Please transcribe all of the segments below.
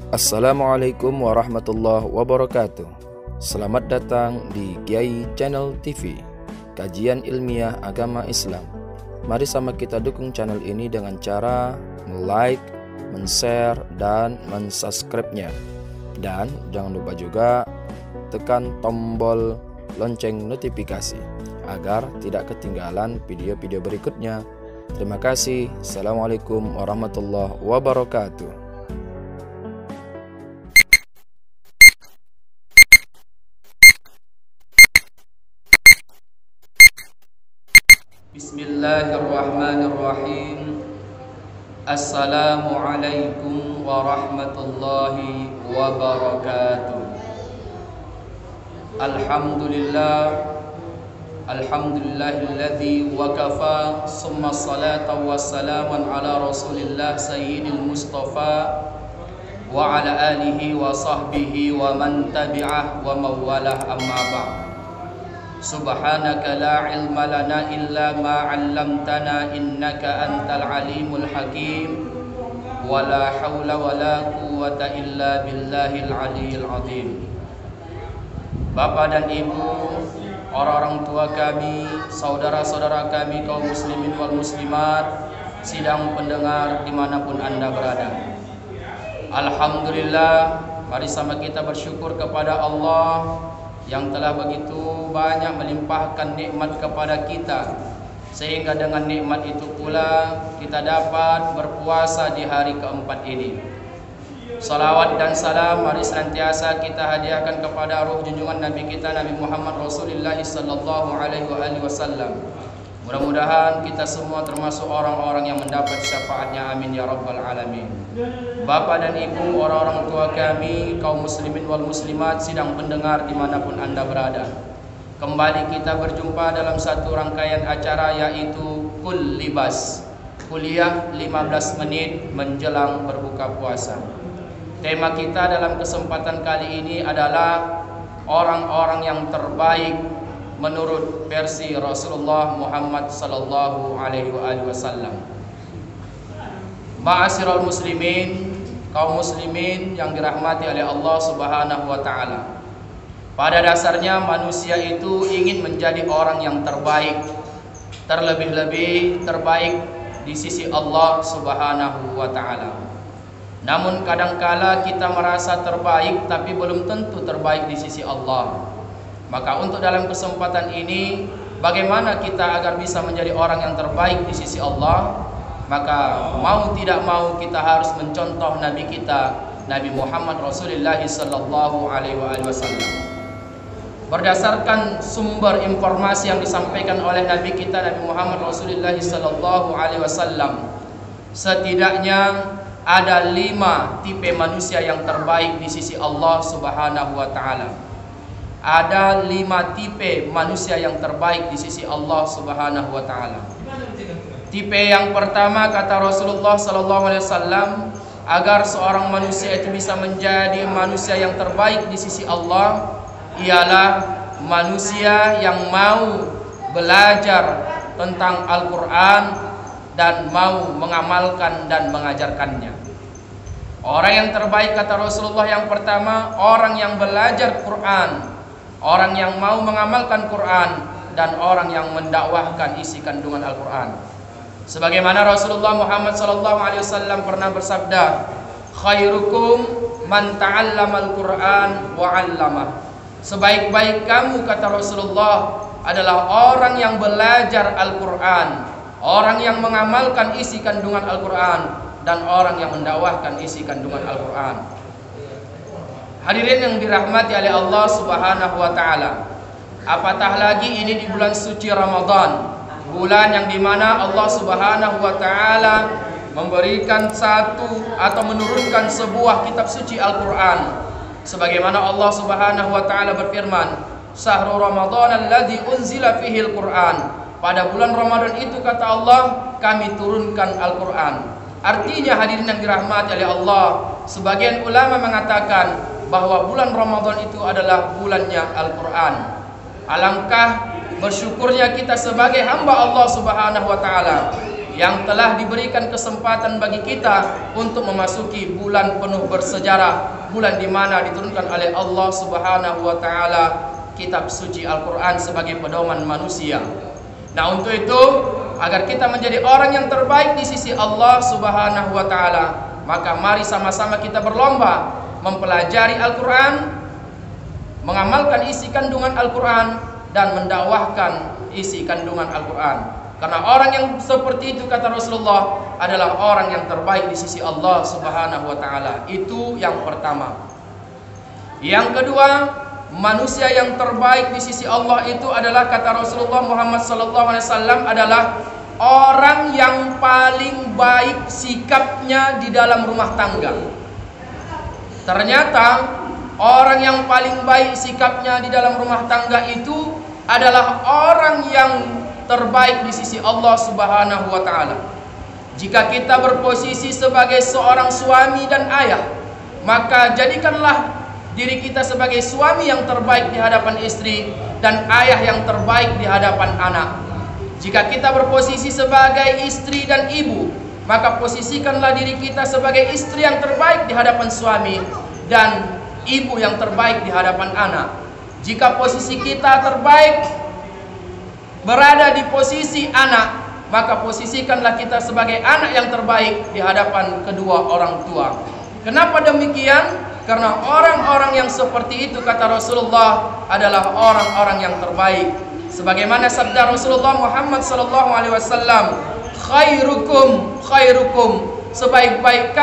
Assalamualaikum warahmatullahi wabarakatuh. Selamat datang di Kiai Channel TV, kajian ilmiah agama Islam. Mari sama kita dukung channel ini dengan cara like, share, dan subscribe-nya. Dan jangan lupa juga tekan tombol lonceng notifikasi agar tidak ketinggalan video-video berikutnya. Terima kasih. Assalamualaikum warahmatullahi wabarakatuh. Bismillahirrahmanirrahim. Assalamualaikum warahmatullahi wabarakatuh. Alhamdulillahilladzi wakafa, summa salatan wassalaman ala rasulillah sayyidil mustafa wa ala alihi wa sahbihi wa man tabi'ah wa mawalah, amma ba'd. Subhanaka la ilma lana illa ma 'allamtana innaka antal alimul hakim. Wa la haula wa la quwwata illa billahil aliyyil azim. Bapak dan Ibu, orang-orang tua kami, saudara-saudara kami kaum muslimin wal muslimat, sidang pendengar dimanapun Anda berada, alhamdulillah, mari sama kita bersyukur kepada Allah yang telah begitu banyak melimpahkan nikmat kepada kita, sehingga dengan nikmat itu pula kita dapat berpuasa di hari keempat ini. Salawat dan salam mari senantiasa kita hadiahkan kepada ruh junjungan Nabi kita, Nabi Muhammad Rasulullah sallallahu alaihi wasallam. Mudah-mudahan kita semua termasuk orang-orang yang mendapat syafaatnya, amin ya rabbal alamin. Bapak dan Ibu, orang-orang tua kami, kaum muslimin wal muslimat, sidang pendengar dimanapun Anda berada, kembali kita berjumpa dalam satu rangkaian acara, yaitu Kul Libas, kuliah 15 menit menjelang berbuka puasa. Tema kita dalam kesempatan kali ini adalah orang-orang yang terbaik menurut versi Rasulullah Muhammad sallallahu alaihi wasallam. Ma'asyiral muslimin, kaum muslimin yang dirahmati oleh Allah Subhanahu wa taala. Pada dasarnya manusia itu ingin menjadi orang yang terbaik, terlebih-lebih terbaik di sisi Allah Subhanahu wa taala. Namun kadangkala kita merasa terbaik tapi belum tentu terbaik di sisi Allah. Maka untuk dalam kesempatan ini, bagaimana kita agar bisa menjadi orang yang terbaik di sisi Allah? Maka mau tidak mau kita harus mencontoh Nabi kita, Nabi Muhammad Rasulullah sallallahu alaihi wasallam. Berdasarkan sumber informasi yang disampaikan oleh Nabi kita, Nabi Muhammad Rasulullah sallallahu alaihi wasallam, setidaknya ada 5 tipe manusia yang terbaik di sisi Allah Subhanahu wa taala. Ada 5 tipe manusia yang terbaik di sisi Allah Subhanahu wa taala. Tipe yang pertama, kata Rasulullah sallallahu alaihi wasallam, agar seorang manusia itu bisa menjadi manusia yang terbaik di sisi Allah, ialah manusia yang mau belajar tentang Al-Qur'an dan mau mengamalkan dan mengajarkannya. Orang yang terbaik, kata Rasulullah, yang pertama, orang yang belajar Quran, orang yang mau mengamalkan Quran, dan orang yang mendakwahkan isi kandungan Al-Quran. Sebagaimana Rasulullah Muhammad SAW pernah bersabda, khairukum man ta'allamal Quran wa 'allamah. Sebaik-baik kamu, kata Rasulullah, adalah orang yang belajar Al-Quran, orang yang mengamalkan isi kandungan Al-Quran, dan orang yang mendakwahkan isi kandungan Al-Quran. Hadirin yang dirahmati oleh Allah Subhanahu wa taala, apatah lagi ini di bulan suci Ramadan, bulan yang dimana Allah Subhanahu wa taala memberikan satu atau menurunkan sebuah kitab suci Al-Quran. Sebagaimana Allah Subhanahu wa taala berfirman, Syahrul Ramadan alladzi unzila fihi Al-Quran. Pada bulan Ramadan itu, kata Allah, kami turunkan Al-Quran. Artinya, hadirin yang dirahmati oleh Allah, sebagian ulama mengatakan bahwa bulan Ramadan itu adalah bulannya Al-Quran. Alangkah bersyukurnya kita sebagai hamba Allah Subhanahu wa taala yang telah diberikan kesempatan bagi kita untuk memasuki bulan penuh bersejarah, bulan di mana diturunkan oleh Allah Subhanahu wa taala kitab suci Al-Qur'an sebagai pedoman manusia. Nah, untuk itu agar kita menjadi orang yang terbaik di sisi Allah Subhanahu wa taala, maka mari sama-sama kita berlomba mempelajari Al-Qur'an, mengamalkan isi kandungan Al-Qur'an dan mendakwahkan isi kandungan Al-Qur'an. Karena orang yang seperti itu, kata Rasulullah, adalah orang yang terbaik di sisi Allah Subhanahu wa taala. Itu yang pertama. Yang kedua, manusia yang terbaik di sisi Allah itu adalah, kata Rasulullah Muhammad SAW, adalah orang yang paling baik sikapnya di dalam rumah tangga. Ternyata orang yang paling baik sikapnya di dalam rumah tangga itu adalah orang yang terbaik di sisi Allah Subhanahu wa taala. Jika kita berposisi sebagai seorang suami dan ayah, maka jadikanlah diri kita sebagai suami yang terbaik di hadapan istri dan ayah yang terbaik di hadapan anak. Jika kita berposisi sebagai istri dan ibu, maka posisikanlah diri kita sebagai istri yang terbaik di hadapan suami dan ibu yang terbaik di hadapan anak. Jika posisi kita terbaik berada di posisi anak, maka posisikanlah kita sebagai anak yang terbaik di hadapan kedua orang tua. Kenapa demikian? Karena orang-orang yang seperti itu, kata Rasulullah, adalah orang-orang yang terbaik. Sebagaimana sabda Rasulullah Muhammad SAW, khairukum, sebaik-baik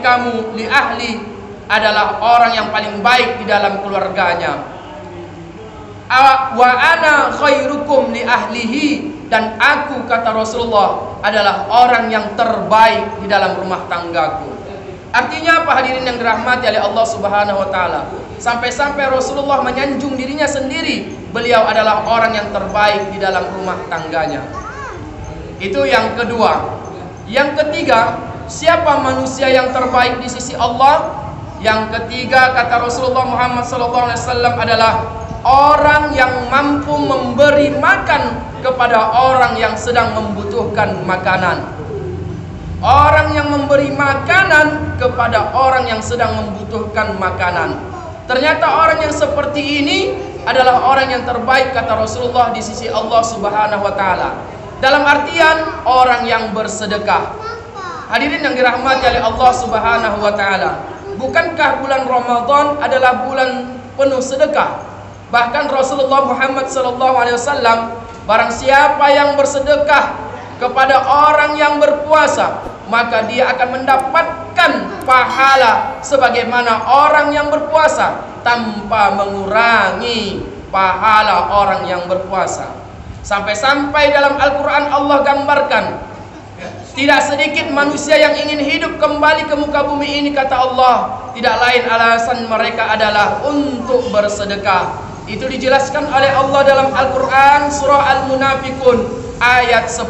kamu li ahli, adalah orang yang paling baik di dalam keluarganya. Wa ana khairukum li ahlihi, dan aku, kata Rasulullah, adalah orang yang terbaik di dalam rumah tanggaku. Artinya apa, hadirin yang dirahmati oleh Allah Subhanahu wa taala? Sampai-sampai Rasulullah menyanjung dirinya sendiri, beliau adalah orang yang terbaik di dalam rumah tangganya. Itu yang kedua. Yang ketiga, siapa manusia yang terbaik di sisi Allah? Yang ketiga, kata Rasulullah Muhammad SAW, adalah orang yang mampu memberi makan kepada orang yang sedang membutuhkan makanan. Orang yang memberi makanan kepada orang yang sedang membutuhkan makanan. Ternyata orang yang seperti ini adalah orang yang terbaik, kata Rasulullah, di sisi Allah Subhanahu wa taala. Dalam artian orang yang bersedekah. Hadirin yang dirahmati oleh Allah Subhanahu wa taala, bukankah bulan Ramadan adalah bulan penuh sedekah? Bahkan Rasulullah Muhammad SAW, barang siapa yang bersedekah kepada orang yang berpuasa, maka dia akan mendapatkan pahala sebagaimana orang yang berpuasa, tanpa mengurangi pahala orang yang berpuasa. Sampai-sampai dalam Al-Quran Allah gambarkan, tidak sedikit manusia yang ingin hidup kembali ke muka bumi ini, kata Allah, tidak lain alasan mereka adalah untuk bersedekah. Itu dijelaskan oleh Allah dalam Al-Quran surah Al-Munafikun ayat 10.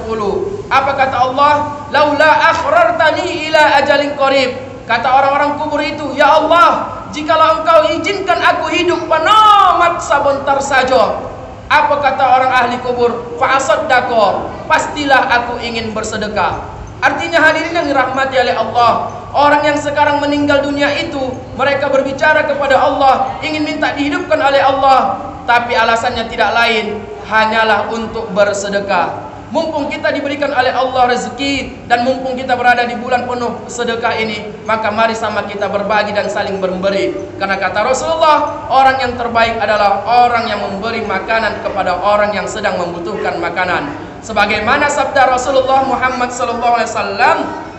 Apa kata Allah? Laula akhrartani ila ajalin qarib. Kata orang-orang kubur itu, ya Allah, jikalau engkau izinkan aku hidup panamat sebentar saja. Apa kata orang ahli kubur? Fa'asaddaqa, pastilah aku ingin bersedekah. Artinya hadirin yang dirahmati oleh Allah, orang yang sekarang meninggal dunia itu, mereka berbicara kepada Allah, ingin minta dihidupkan oleh Allah, tapi alasannya tidak lain, hanyalah untuk bersedekah. Mumpung kita diberikan oleh Allah rezeki, dan mumpung kita berada di bulan penuh sedekah ini, maka mari sama kita berbagi dan saling memberi. Karena kata Rasulullah, orang yang terbaik adalah orang yang memberi makanan kepada orang yang sedang membutuhkan makanan. Sebagaimana sabda Rasulullah Muhammad SAW,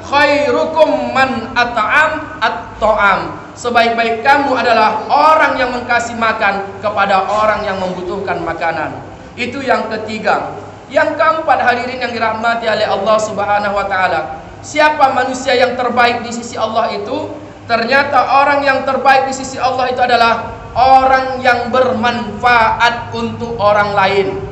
khairukum man at'am at-ta'am. Sebaik-baik kamu adalah orang yang mengkasih makan kepada orang yang membutuhkan makanan. Itu yang ketiga. Yang keempat, hadirin yang dirahmati oleh Allah Subhanahu wa taala, siapa manusia yang terbaik di sisi Allah itu? Ternyata orang yang terbaik di sisi Allah itu adalah orang yang bermanfaat untuk orang lain.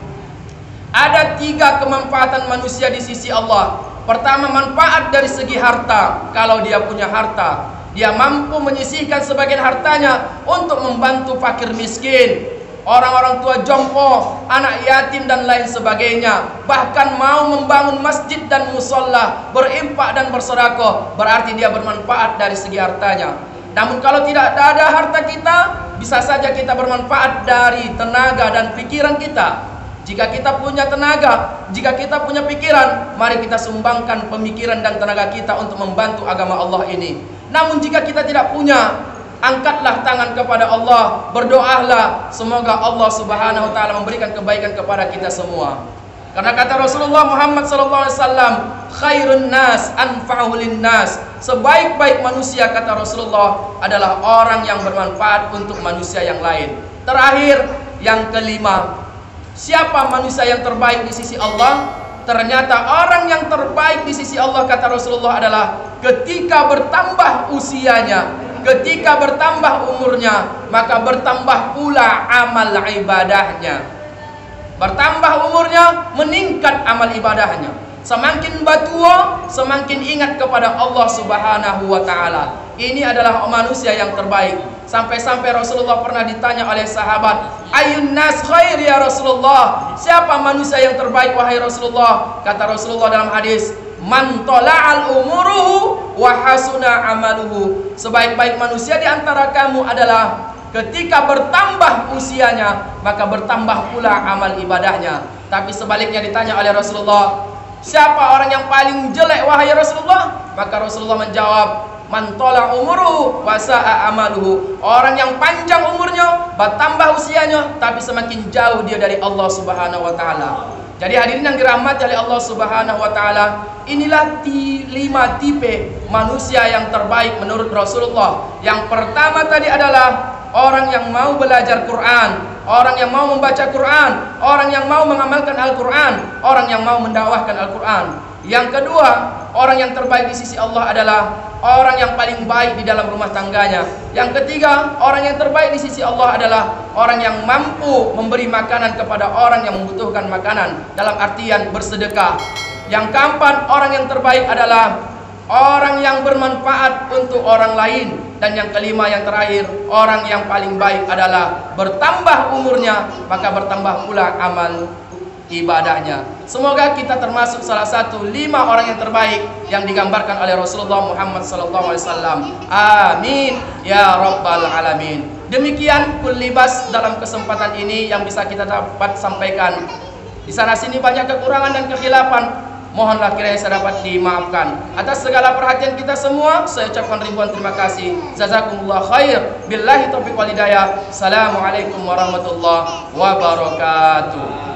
Ada 3 kemanfaatan manusia di sisi Allah. Pertama, manfaat dari segi harta. Kalau dia punya harta, dia mampu menyisihkan sebagian hartanya untuk membantu fakir miskin. orang-orang tua jompo, anak yatim dan lain sebagainya. Bahkan mau membangun masjid dan musola, berinfak dan bersedekah, berarti dia bermanfaat dari segi hartanya. Namun kalau tidak ada harta kita, bisa saja kita bermanfaat dari tenaga dan pikiran kita. Jika kita punya tenaga, jika kita punya pikiran, mari kita sumbangkan pemikiran dan tenaga kita untuk membantu agama Allah ini. Namun jika kita tidak punya, angkatlah tangan kepada Allah, berdoalah, semoga Allah Subhanahu wa taala memberikan kebaikan kepada kita semua. Karena kata Rasulullah Muhammad SAW, khairun nas anfa'u linnas. Sebaik-baik manusia, kata Rasulullah, adalah orang yang bermanfaat untuk manusia yang lain. Terakhir, yang kelima, siapa manusia yang terbaik di sisi Allah? Ternyata orang yang terbaik di sisi Allah, kata Rasulullah, adalah ketika bertambah usianya, ketika bertambah umurnya, maka bertambah pula amal ibadahnya. Bertambah umurnya, meningkat amal ibadahnya. Semakin bertua, semakin ingat kepada Allah Subhanahu wa taala. Ini adalah manusia yang terbaik. Sampai-sampai Rasulullah pernah ditanya oleh sahabat, "Ayyun nas khair ya Rasulullah?" Siapa manusia yang terbaik wahai Rasulullah? Kata Rasulullah dalam hadis, "Man tala'al umuruhu wa hasuna amaluhu." Sebaik-baik manusia di antara kamu adalah ketika bertambah usianya, maka bertambah pula amal ibadahnya. Tapi sebaliknya ditanya oleh Rasulullah, siapa orang yang paling jelek wahai Rasulullah? Maka Rasulullah menjawab, man tola umuruhu wa sa'a amaluhu. Orang yang panjang umurnya, bertambah usianya, tapi semakin jauh dia dari Allah Subhanahu wa taala. Jadi hadirin yang dirahmati oleh Allah Subhanahu wa taala, inilah 5 tipe manusia yang terbaik menurut Rasulullah. Yang pertama tadi adalah orang yang mau belajar Quran, orang yang mau membaca Quran, orang yang mau mengamalkan Al-Quran, orang yang mau mendakwahkan Al-Quran. Yang kedua, orang yang terbaik di sisi Allah adalah orang yang paling baik di dalam rumah tangganya. Yang ketiga, orang yang terbaik di sisi Allah adalah orang yang mampu memberi makanan kepada orang yang membutuhkan makanan, dalam artian bersedekah. Yang keempat, orang yang terbaik adalah orang yang bermanfaat untuk orang lain. Dan yang kelima, yang terakhir, orang yang paling baik adalah bertambah umurnya, maka bertambah pula amal ibadahnya. Semoga kita termasuk salah satu 5 orang yang terbaik yang digambarkan oleh Rasulullah Muhammad SAW. Amin ya rabbal alamin. Demikian kullibas dalam kesempatan ini yang bisa kita dapat sampaikan. Di sana sini banyak kekurangan dan kekhilafan, mohonlah kiranya saya dapat dimaafkan. Atas segala perhatian kita semua, saya ucapkan ribuan terima kasih. Jazakumullah khair. Billahi taufiq wal hidayah. Assalamualaikum warahmatullahi wabarakatuh.